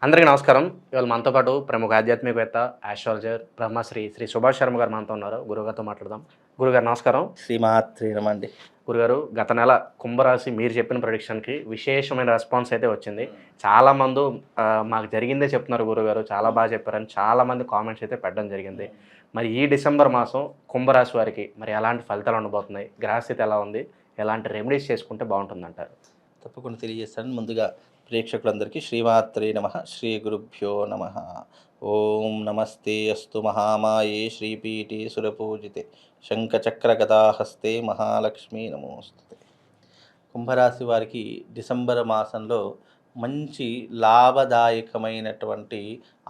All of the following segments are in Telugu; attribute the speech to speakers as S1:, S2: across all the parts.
S1: అందరికీ నమస్కారం. ఇవాళ మనతో పాటు ప్రముఖ ఆధ్యాత్మికవేత్త, ఆస్ట్రాలజర్ శ్రీ సుభాష్ శర్మ గారు మనతో ఉన్నారు. గురువుగారితో మాట్లాడదాం. గురుగారు నమస్కారం.
S2: శ్రీమాత్రే నమః అండి.
S1: గురుగారు, గత నెల కుంభరాశి మీరు చెప్పిన ప్రెడిక్షన్‌కి విశేషమైన రెస్పాన్స్ అయితే వచ్చింది. చాలామంది మాకు జరిగిందే చెప్తున్నారు గురుగారు. చాలా బాగా చెప్పారని చాలామంది కామెంట్స్ అయితే పెట్టడం జరిగింది. మరి ఈ డిసెంబర్ మాసం కుంభరాశి వారికి మరి ఎలాంటి ఫలితాలు ఉండబోతున్నాయి? గ్రహస్థితి ఎలా ఉంది? ఎలాంటి రెమెడీస్ చేసుకుంటే బాగుంటుందంటారు?
S2: తప్పకుండా తెలియజేస్తాను. ముందుగా ప్రేక్షకులందరికీ శ్రీమాత్రే నమః, శ్రీ గురుభ్యో నమః. ఓం నమస్తే అస్తు మహామాయే శ్రీపీఠే సురపూజితే శంఖచక్రగదాహస్తే మహాలక్ష్మీ నమోస్తుతే. కుంభరాశి వారికి డిసెంబర్ మాసంలో మంచి లాభదాయకమైనటువంటి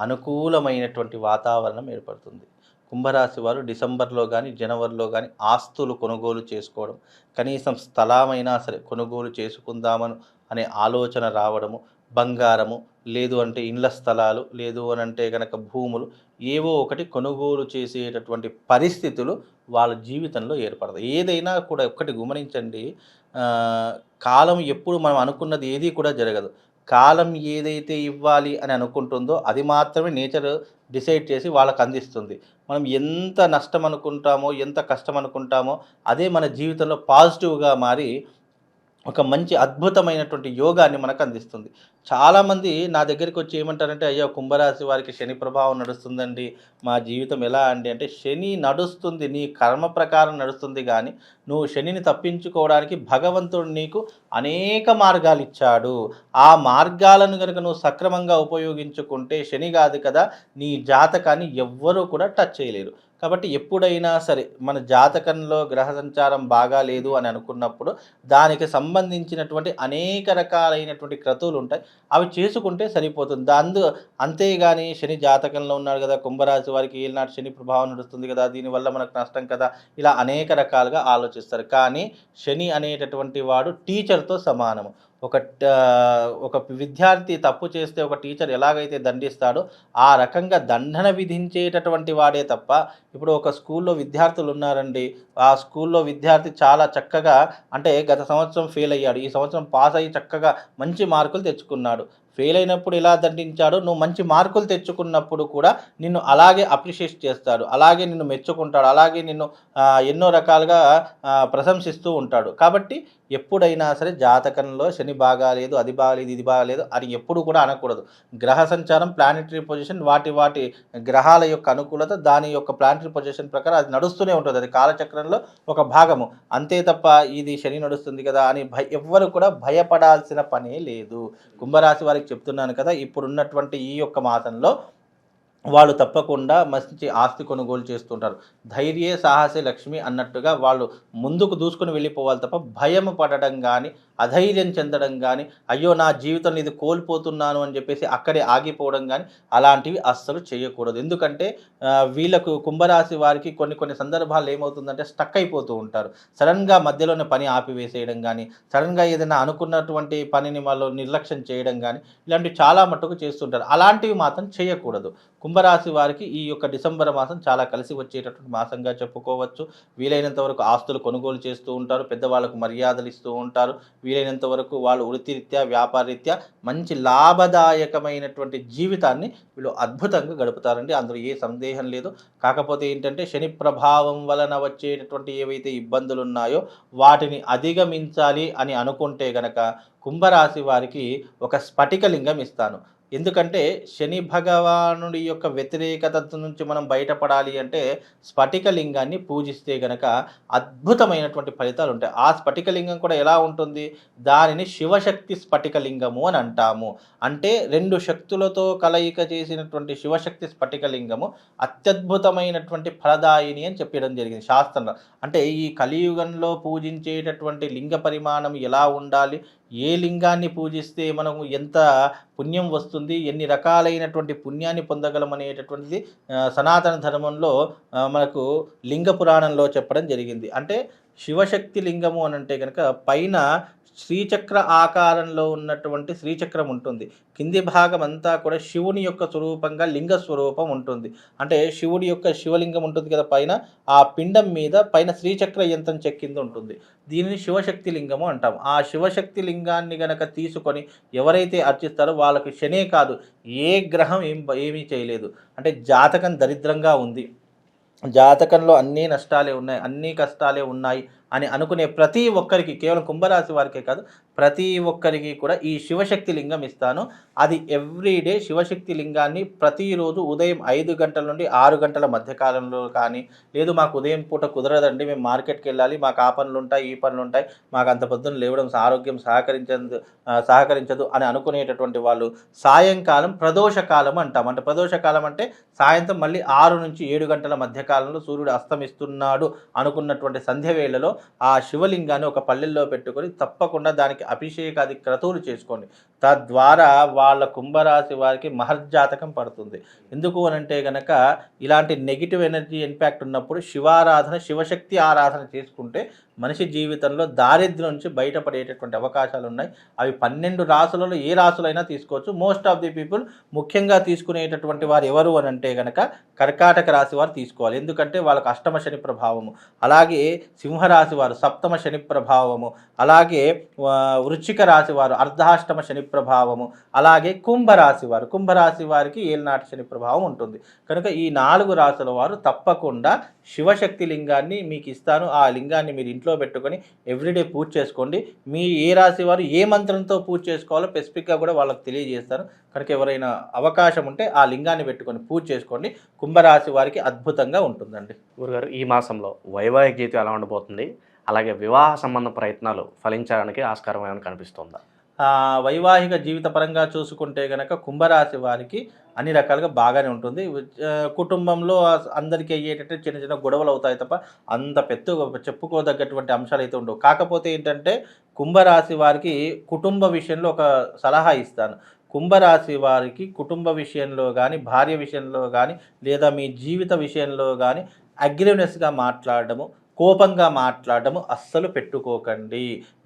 S2: అనుకూలమైనటువంటి వాతావరణం ఏర్పడుతుంది. కుంభరాశి వారు డిసెంబర్లో కానీ జనవరిలో కానీ ఆస్తులు కొనుగోలు చేసుకోవడం, కనీసం స్థలమైనా సరే కొనుగోలు చేసుకుందామని అనే ఆలోచన రావడము, బంగారము లేదు అంటే ఇండ్ల స్థలాలు లేదు అని అంటే కనుక భూములు ఏవో ఒకటి కొనుగోలు చేసేటటువంటి పరిస్థితులు వాళ్ళ జీవితంలో ఏర్పడతాయి. ఏదైనా కూడా ఒక్కటి గమనించండి, కాలం ఎప్పుడు మనం అనుకున్నది ఏది కూడా జరగదు. కాలం ఏదైతే ఇవ్వాలి అని అనుకుంటుందో అది మాత్రమే నేచర్ డిసైడ్ చేసి వాళ్ళకు అందిస్తుంది. మనం ఎంత నష్టం అనుకుంటామో, ఎంత కష్టం అనుకుంటామో అదే మన జీవితంలో పాజిటివ్గా మారి ఒక మంచి అద్భుతమైనటువంటి యోగాన్ని మనకు అందిస్తుంది. చాలామంది నా దగ్గరికి వచ్చి ఏమంటారంటే, అయ్యో కుంభరాశి వారికి శని ప్రభావం నడుస్తుందండి, మా జీవితం ఎలా అండి అంటే, శని నడుస్తుంది, నీ కర్మ ప్రకారం నడుస్తుంది, కానీ నువ్వు శనిని తప్పించుకోవడానికి భగవంతుడు నీకు అనేక మార్గాలు ఇచ్చాడు. ఆ మార్గాలను కనుక నువ్వు సక్రమంగా ఉపయోగించుకుంటే శని కాదు కదా నీ జాతకాన్ని ఎవ్వరూ కూడా టచ్ చేయలేరు. కాబట్టి ఎప్పుడైనా సరే మన జాతకంలో గ్రహ సంచారం బాగా లేదు అని అనుకున్నప్పుడు దానికి సంబంధించినటువంటి అనేక రకాలైనటువంటి క్రతువులు ఉంటాయి, అవి చేసుకుంటే సరిపోతుంది. అంతేగాని శని జాతకంలో ఉన్నాడు కదా, కుంభరాశి వారికి ఏలినాటి శని ప్రభావం నడుస్తుంది కదా, దీనివల్ల మనకు నష్టం కదా, ఇలా అనేక రకాలుగా ఆలోచిస్తారు. కానీ శని అనేటటువంటి వాడు టీచర్తో సమానము. ఒక విద్యార్థి తప్పు చేస్తే ఒక టీచర్ ఎలాగైతే దండిస్తాడో ఆ రకంగా దండన విధించేటటువంటి వాడే తప్ప, ఇప్పుడు ఒక స్కూల్లో విద్యార్థులు ఉన్నారండి, ఆ స్కూల్లో విద్యార్థి చాలా చక్కగా అంటే గత సంవత్సరం ఫెయిల్ అయ్యాడు, ఈ సంవత్సరం పాస్ అయ్యి చక్కగా మంచి మార్కులు తెచ్చుకున్నాడు. ఫెయిల్ అయినప్పుడు ఎలా దండించాడో నువ్వు మంచి మార్కులు తెచ్చుకున్నప్పుడు కూడా నిన్ను అలాగే అప్రిషియేట్ చేస్తాడు, అలాగే నిన్ను మెచ్చుకుంటాడు, అలాగే నిన్ను ఎన్నో రకాలుగా ప్రశంసిస్తూ ఉంటాడు. కాబట్టి ఎప్పుడైనా సరే జాతకంలో శని బాగాలేదు, అది బాగాలేదు, ఇది బాగాలేదు అని ఎప్పుడు కూడా అనకూడదు. గ్రహ సంచారం, ప్లానెటరీ పొజిషన్, వాటి గ్రహాల యొక్క అనుకూలత, దాని యొక్క ప్లానెటరీ పొజిషన్ ప్రకారం అది నడుస్తూనే ఉంటుంది. అది కాలచక్రంలో ఒక భాగము, అంతే తప్ప ఇది శని నడుస్తుంది కదా అని ఎవ్వరు కూడా భయపడాల్సిన పనే లేదు. కుంభరాశి వారికి చెప్తున్నాను కదా, ఇప్పుడున్నటువంటి ఈ యొక్క మాసంలో వాళ్ళు తప్పకుండా మంచి ఆస్తి కొనుగోలు చేస్తుంటారు. ధైర్యే సాహసే లక్ష్మి అన్నట్టుగా వాళ్ళు ముందుకు దూసుకుని వెళ్ళిపోవాలి తప్ప భయం పడడం కానీ, అధైర్యం చెందడం కానీ, అయ్యో నా జీవితంలో ఇది కోల్పోతున్నాను అని చెప్పేసి అక్కడే ఆగిపోవడం కానీ అలాంటివి అస్సలు చేయకూడదు. ఎందుకంటే వీళ్ళకు కుంభరాశి వారికి కొన్ని సందర్భాల్లో ఏమవుతుందంటే స్టక్ అయిపోతూ ఉంటారు. సడన్గా మధ్యలోనే పని ఆపివేసేయడం కానీ, సడన్గా ఏదైనా అనుకున్నటువంటి పనిని వాళ్ళు నిర్లక్ష్యం చేయడం కానీ ఇలాంటివి చాలా మట్టుకు చేస్తుంటారు. అలాంటివి మాత్రం చేయకూడదు. కుంభరాశి వారికి ఈ యొక్క డిసెంబర్ మాసం చాలా కలిసి వచ్చేటటువంటి మాసంగా చెప్పుకోవచ్చు. వీలైనంత వరకు ఆస్తులు కొనుగోలు చేస్తూ ఉంటారు, పెద్దవాళ్ళకు మర్యాదలు ఇస్తూ ఉంటారు. వీలైనంత వరకు వాళ్ళు వృత్తిరీత్యా, వ్యాపారరీత్యా మంచి లాభదాయకమైనటువంటి జీవితాన్ని వీళ్ళు అద్భుతంగా గడుపుతారండి, అందులో ఏ సందేహం లేదు. కాకపోతే ఏంటంటే శని ప్రభావం వలన వచ్చేటటువంటి ఏవైతే ఇబ్బందులు ఉన్నాయో వాటిని అధిగమించాలి అని అనుకుంటే గనక కుంభరాశి వారికి ఒక స్ఫటికలింగం ఇస్తాను. ఎందుకంటే శని భగవానుడి యొక్క వ్యతిరేకత నుంచి మనం బయటపడాలి అంటే స్ఫటికలింగాన్ని పూజిస్తే గనక అద్భుతమైనటువంటి ఫలితాలు ఉంటాయి. ఆ స్ఫటికలింగం కూడా ఎలా ఉంటుంది, దానిని శివశక్తి స్ఫటికలింగము అని అంటాము. అంటే రెండు శక్తులతో కలయిక చేసినటువంటి శివశక్తి స్ఫటికలింగము అత్యద్భుతమైనటువంటి ఫలదాయిని అని చెప్పడం జరిగింది శాస్త్రంలో. అంటే ఈ కలియుగంలో పూజించేటటువంటి లింగ పరిమాణం ఎలా ఉండాలి, ఏ లింగాన్ని పూజిస్తే మనము ఎంత పుణ్యం వస్తుంది, ఎన్ని రకాలైనటువంటి పుణ్యాన్ని పొందగలం అనేటటువంటిది సనాతన ధర్మంలో మనకు లింగ పురాణంలో చెప్పడం జరిగింది. అంటే శివశక్తి లింగము అని అంటే కనుక పైన శ్రీచక్ర ఆకారంలో ఉన్నటువంటి శ్రీచక్రం ఉంటుంది. కింది భాగం అంతా కూడా శివుని యొక్క స్వరూపంగా లింగ స్వరూపం ఉంటుంది. అంటే శివుడి యొక్క శివలింగం ఉంటుంది కదా పైన, ఆ పిండం మీద పైన శ్రీచక్ర యంత్రం చెక్కింది ఉంటుంది. దీనిని శివశక్తి లింగము అంటాం. ఆ శివశక్తి లింగాన్ని గనక తీసుకొని ఎవరైతే అర్చిస్తారో వాళ్ళకి శనే కాదు, ఏ గ్రహం ఏమీ చేయలేదు. అంటే జాతకం దరిద్రంగా ఉంది, జాతకంలో అన్నీ నష్టాలే ఉన్నాయి, అన్నీ కష్టాలే ఉన్నాయి అని అనుకునే ప్రతి ఒక్కరికి, కేవలం కుంభరాశి వారికే కాదు, ప్రతి ఒక్కరికి కూడా ఈ శివశక్తి లింగం ఇస్తాను. అది ఎవ్రీడే శివశక్తి లింగాన్ని ప్రతిరోజు ఉదయం 5 గంటల నుండి 6 గంటల మధ్య కాలంలో కానీ, లేదు మాకు ఉదయం పూట కుదరదండి, మేము మార్కెట్కి వెళ్ళాలి, మాకు ఆ పనులు ఉంటాయి, ఈ పనులు ఉంటాయి, మాకు అంత పొద్దున్న లేవడం ఆరోగ్యం సహకరించదు అని అనుకునేటటువంటి వాళ్ళు సాయంకాలం ప్రదోషకాలం అంటాం. అంటే ప్రదోషకాలం అంటే సాయంత్రం మళ్ళీ 6 నుంచి 7 గంటల మధ్య కాలంలో సూర్యుడు అస్తమిస్తున్నాడు అనుకున్నటువంటి సంధ్య వేళలో ఆ శివలింగాన్ని ఒక పల్లెల్లో పెట్టుకొని తప్పకుండా దానికి అభిషేకాది క్రతువులు చేసుకోండి. తద్వారా వాళ్ళ కుంభరాశి వారికి మహర్జాతకం పడుతుంది. ఎందుకు అనంటే గనక ఇలాంటి నెగిటివ్ ఎనర్జీ ఇంపాక్ట్ ఉన్నప్పుడు శివారాధన, శివశక్తి ఆరాధన చేసుకుంటే మనిషి జీవితంలో దారిద్ర్యం నుంచి బయటపడేటటువంటి అవకాశాలు ఉన్నాయి. అవి 12 రాసులలో ఏ రాసులైనా తీసుకోవచ్చు. మోస్ట్ ఆఫ్ ది పీపుల్ ముఖ్యంగా తీసుకునేటటువంటి వారు ఎవరు అని అంటే గనక కర్కాటక రాశి వారు తీసుకోవాలి. ఎందుకంటే వాళ్ళకు అష్టమ శని ప్రభావము, అలాగే సింహరాశి వారు సప్తమ శని ప్రభావము, అలాగే వృశ్చిక రాశి వారు అర్ధాష్టమ శని ప్రభావము, అలాగే కుంభరాశి వారికి ఏలినాటి శని ప్రభావం ఉంటుంది. కనుక ఈ 4 రాశుల వారు తప్పకుండా శివశక్తి లింగాన్ని మీకు ఇస్తాను. ఆ లింగాన్ని మీరు ఇంట్లో పెట్టుకొని ఎవ్రీడే పూజ చేసుకోండి. మీ ఏ రాశి వారు ఏ మంత్రంతో పూజ చేసుకోవాలో స్పెసిఫిక్గా కూడా వాళ్ళకి తెలియజేస్తాను. కనుక ఎవరైనా అవకాశం ఉంటే ఆ లింగాన్ని పెట్టుకొని పూజ చేసుకోండి. కుంభరాశి వారికి అద్భుతంగా ఉంటుందండి.
S1: గురుగారు, ఈ మాసంలో వైవాహిక జీవితం ఎలా ఉండబోతుంది? అలాగే వివాహ సంబంధ ప్రయత్నాలు ఫలించడానికి ఆస్కారం ఏమైనా కనిపిస్తుందా?
S2: వైవాహిక జీవిత పరంగా చూసుకుంటే గనక కుంభరాశి వారికి అన్ని రకాలుగా బాగానే ఉంటుంది. కుటుంబంలో అందరికీ అయ్యేటట్టు చిన్న చిన్న గొడవలు అవుతాయి తప్ప అంత చెప్పుకోదగ్గటువంటి అంశాలు అయితే ఉండవు. కాకపోతే ఏంటంటే కుంభరాశి వారికి కుటుంబ విషయంలో ఒక సలహా ఇస్తాను. కుంభరాశి వారికి కుటుంబ విషయంలో కానీ, భార్య విషయంలో కానీ, లేదా మీ జీవిత విషయంలో కానీ అగ్రెసివ్నెస్గా మాట్లాడడము, కోపంగా మాట్లాడడము అస్సలు పెట్టుకోకండి.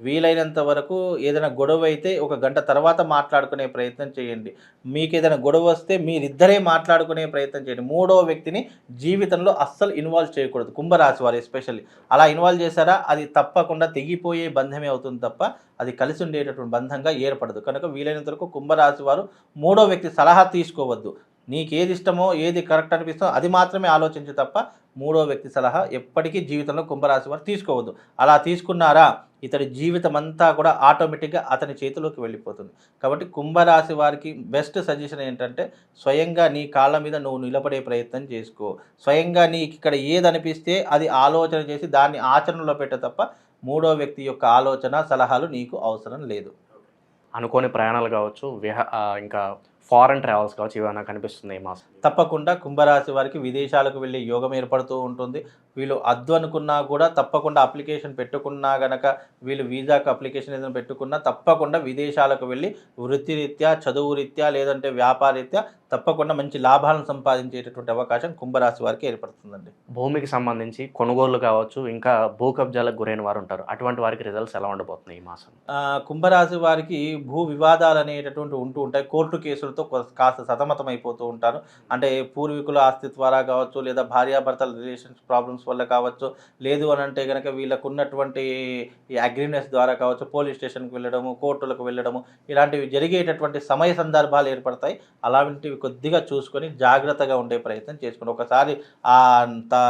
S2: వీలైనంత వరకు ఏదైనా గొడవ అయితే 1 గంట తర్వాత మాట్లాడుకునే ప్రయత్నం చేయండి. మీకు ఏదైనా గొడవ వస్తే మీరిద్దరే మాట్లాడుకునే ప్రయత్నం చేయండి. మూడో వ్యక్తిని జీవితంలో అస్సలు ఇన్వాల్వ్ చేయకూడదు. కుంభరాశి వారు ఎస్పెషల్లీ అలా ఇన్వాల్వ్ చేశారా అది తప్పకుండా తెగిపోయే బంధమే అవుతుంది తప్ప అది కలిసి ఉండేటటువంటి బంధంగా ఏర్పడదు. కనుక వీలైనంత వరకు కుంభరాశి వారు మూడో వ్యక్తి సలహా తీసుకోవద్దు. నీకేది ఇష్టమో, ఏది కరెక్ట్ అనిపిస్తుందో అది మాత్రమే ఆలోచించు తప్ప మూడో వ్యక్తి సలహా ఎప్పటికీ జీవితంలో కుంభరాశి వారు తీసుకోవద్దు. అలా తీసుకున్నారా ఇతడి జీవితం అంతా కూడా ఆటోమేటిక్గా అతని చేతిలోకి వెళ్ళిపోతుంది. కాబట్టి కుంభరాశి వారికి బెస్ట్ సజెషన్ ఏంటంటే స్వయంగా నీ కాళ్ళ మీద నువ్వు నిలబడే ప్రయత్నం చేసుకో. స్వయంగా నీకు ఇక్కడ ఏది అనిపిస్తే అది ఆలోచన చేసి దాన్ని ఆచరణలో పెట్ట తప్ప మూడో వ్యక్తి యొక్క ఆలోచన, సలహాలు నీకు అవసరం లేదు.
S1: అనుకోని ప్రయాణాలు కావచ్చు, ఇంకా ఫారెన్ ట్రావెల్స్ కావచ్చు, ఏమైనా కనిపిస్తుంది ఈ మాసం?
S2: తప్పకుండా కుంభరాశి వారికి విదేశాలకు వెళ్ళే యోగం ఏర్పడుతూ ఉంటుంది. వీళ్ళు అద్దు అనుకున్నా కూడా తప్పకుండా అప్లికేషన్ పెట్టుకున్నా గనక, వీళ్ళు వీసాకు అప్లికేషన్ ఏదైనా పెట్టుకున్నా తప్పకుండా విదేశాలకు వెళ్ళి వృత్తిరీత్యా, చదువు రీత్యా, లేదంటే వ్యాపారరీత్యా తప్పకుండా మంచి లాభాలను సంపాదించేటటువంటి అవకాశం కుంభరాశి వారికి ఏర్పడుతుందండి.
S1: భూమికి సంబంధించి కొనుగోళ్లు కావచ్చు, ఇంకా భూ కబ్జాలకు గురైన వారు ఉంటారు. అటువంటి వారికి రిజల్ట్స్ ఎలా ఉండబోతున్నాయి ఈ మాసం?
S2: కుంభరాశి వారికి భూ వివాదాలు అనేటటువంటి ఉంటూ ఉంటాయి. కోర్టు కేసులతో కాస్త సతమతం అయిపోతూ ఉంటారు. అంటే పూర్వీకుల ఆస్తి ద్వారా కావచ్చు, లేదా భార్యాభర్తల రిలేషన్స్ ప్రాబ్లమ్స్ వల్ల కావచ్చు, లేదు అని అంటే కనుక వీళ్ళకు ఉన్నటువంటి ఈ అగ్రినెస్ ద్వారా కావచ్చు, పోలీస్ స్టేషన్కి వెళ్ళడము, కోర్టులకు వెళ్ళడము, ఇలాంటివి జరిగేటటువంటి సమయ సందర్భాలు ఏర్పడతాయి. అలాంటివి కొద్దిగా చూసుకొని జాగ్రత్తగా ఉండే ప్రయత్నం చేసుకోండి. ఒకసారి ఆ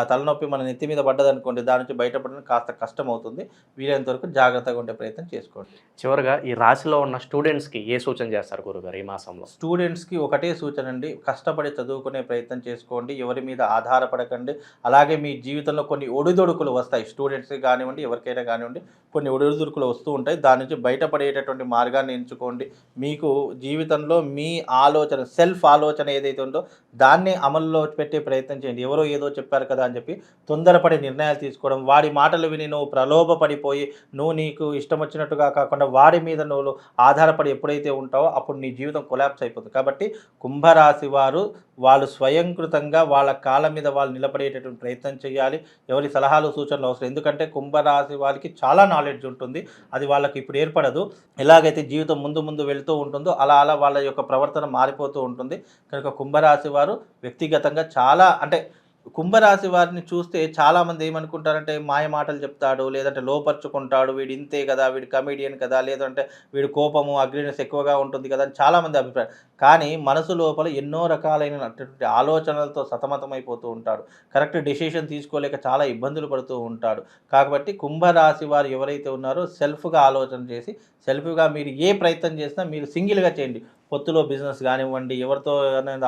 S2: తలనొప్పి మన నెత్తి మీద పడ్డదనుకోండి, దాని నుంచి బయటపడడం కాస్త కష్టం అవుతుంది. వీలైనంత వరకు జాగ్రత్తగా ఉండే ప్రయత్నం చేసుకోండి.
S1: చివరిగా ఈ రాశిలో ఉన్న స్టూడెంట్స్కి ఏ సూచన చేస్తారు గురుగారు ఈ మాసంలో?
S2: స్టూడెంట్స్కి ఒకటే సూచన అండి, కష్టపడి చదువుకునే ప్రయత్నం చేసుకోండి. ఎవరి మీద ఆధారపడకండి. అలాగే మీ జీవితంలో కొన్ని ఒడిదొడుకులు వస్తాయి. స్టూడెంట్స్కి కానివ్వండి, ఎవరికైనా కానివ్వండి, కొన్ని ఒడిదొడుకులు వస్తూ ఉంటాయి. దాని నుంచి బయటపడేటటువంటి మార్గాన్ని ఎంచుకోండి. మీకు జీవితంలో మీ ఆలోచన, సెల్ఫ్ ఆలోచన ఏదైతే ఉందో దాన్ని అమల్లో పెట్టే ప్రయత్నం చేయండి. ఎవరో ఏదో చెప్పారు కదా అని చెప్పి తొందరపడి నిర్ణయాలు తీసుకోవడం, వాడి మాటలు విని నువ్వు ప్రలోభపడిపోయి నువ్వు నీకు ఇష్టం వచ్చినట్టుగా కాకుండా వాడి మీద నువ్వు ఆధారపడి ఎప్పుడైతే ఉంటావో అప్పుడు నీ జీవితం కొలాప్స్ అయిపోతుంది. కాబట్టి కుంభరాశి వారు వాళ్ళు స్వయంకృతంగా వాళ్ళ కాళ్ళ మీద వాళ్ళు నిలబడేటటువంటి ప్రయత్నం చేయాలి. ఎవరి సలహాలు సూచనలు అవసరం. ఎందుకంటే కుంభరాశి వారికి చాలా నాలెడ్జ్ ఉంటుంది. అది వాళ్ళకి ఇప్పుడు ఏర్పడదు. ఎలాగైతే జీవితం ముందు ముందు వెళ్తూ ఉంటుందో అలా అలా వాళ్ళ యొక్క ప్రవర్తన మారిపోతూ ఉంటుంది. కనుక కుంభరాశి వారు వ్యక్తిగతంగా చాలా అంటే కుంభరాశి వారిని చూస్తే చాలామంది ఏమనుకుంటారంటే మాయ మాటలు చెప్తాడు, లేదంటే లోపరుచుకుంటాడు, వీడు ఇంతే కదా, వీడు కమెడియన్ కదా, లేదంటే వీడు కోపము అగ్రినెస్ ఎక్కువగా ఉంటుంది కదా అని చాలామంది అభిప్రాయం. కానీ మనసు లోపల ఎన్నో రకాలైనటువంటి ఆలోచనలతో సతమతమైపోతూ ఉంటాడు. కరెక్ట్ డెసిషన్ తీసుకోలేక చాలా ఇబ్బందులు పడుతూ ఉంటాడు. కాబట్టి కుంభరాశి వారు ఎవరైతే ఉన్నారో సెల్ఫ్గా ఆలోచన చేసి సెల్ఫ్గా మీరు ఏ ప్రయత్నం చేసినా మీరు సింగిల్గా చేయండి. పొత్తులో బిజినెస్ కానివ్వండి, ఎవరితో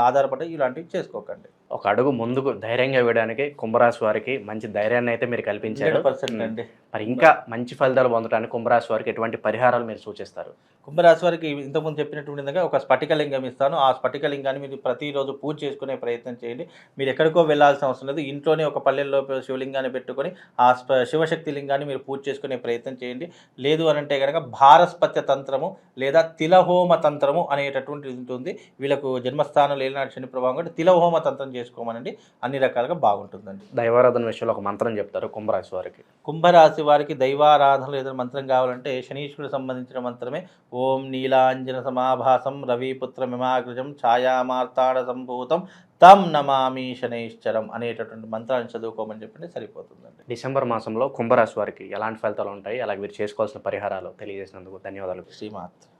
S2: ఆధారపడి ఇలాంటివి చేసుకోకండి.
S1: ఒక అడుగు ముందుకు ధైర్యంగా వేయడానికి కుంభరాశి వారికి మంచి ధైర్యాన్ని అయితే మీరు కల్పించారు.
S2: 100% అండి.
S1: మరి ఇంకా మంచి ఫలితాలు పొందడానికి కుంభరాశి వారికి ఎటువంటి పరిహారాలు మీరు సూచిస్తారు?
S2: కుంభరాశి వారికి ఇంతకుముందు చెప్పినటువంటి విధంగా ఒక స్ఫటికలింగం ఇస్తాను. ఆ స్ఫటికలింగాన్ని మీరు ప్రతిరోజు పూజ చేసుకునే ప్రయత్నం చేయండి. మీరు ఎక్కడికో వెళ్ళాల్సిన అవసరం లేదు. ఇంట్లోనే ఒక పల్లెల్లో శివలింగాన్ని పెట్టుకొని ఆ శివశక్తి లింగాన్ని మీరు పూజ చేసుకునే ప్రయత్నం చేయండి. లేదు అని అంటే కనుక భారస్పత్య తంత్రము లేదా తిలహోమ తంత్రము అనేటటువంటిది ఉంటుంది. వీళ్ళకు జన్మస్థానం లేనాటి శని ప్రభావం కాబట్టి తిలహోమ తంత్రం చేసుకోమనండి. అన్ని రకాలుగా బాగుంటుందండి.
S1: దైవారాధన విషయంలో ఒక మంత్రం చెప్తారు కుంభరాశి వారికి.
S2: కుంభరాశి వారికి దైవారాధనలు ఏదైనా మంత్రం కావాలంటే శనీశ్వరుడు సంబంధించిన మంత్రమే ఓం నీలాంజన సమాభాసం రవిపుత్రమిమాగ్రజం ఛాయామార్తాడ సంభూతం తం నమామి శనైశ్చరం అనేటటువంటి మంత్రాన్ని చదువుకోమని చెప్పండి, సరిపోతుందండి.
S1: డిసెంబర్ మాసంలో కుంభరాశి వారికి ఎలాంటి ఫలితాలు ఉంటాయి, అలాగే మీరు చేసుకోవాల్సిన పరిహారాలు తెలియజేసినందుకు ధన్యవాదాలు.
S2: శ్రీమాత్.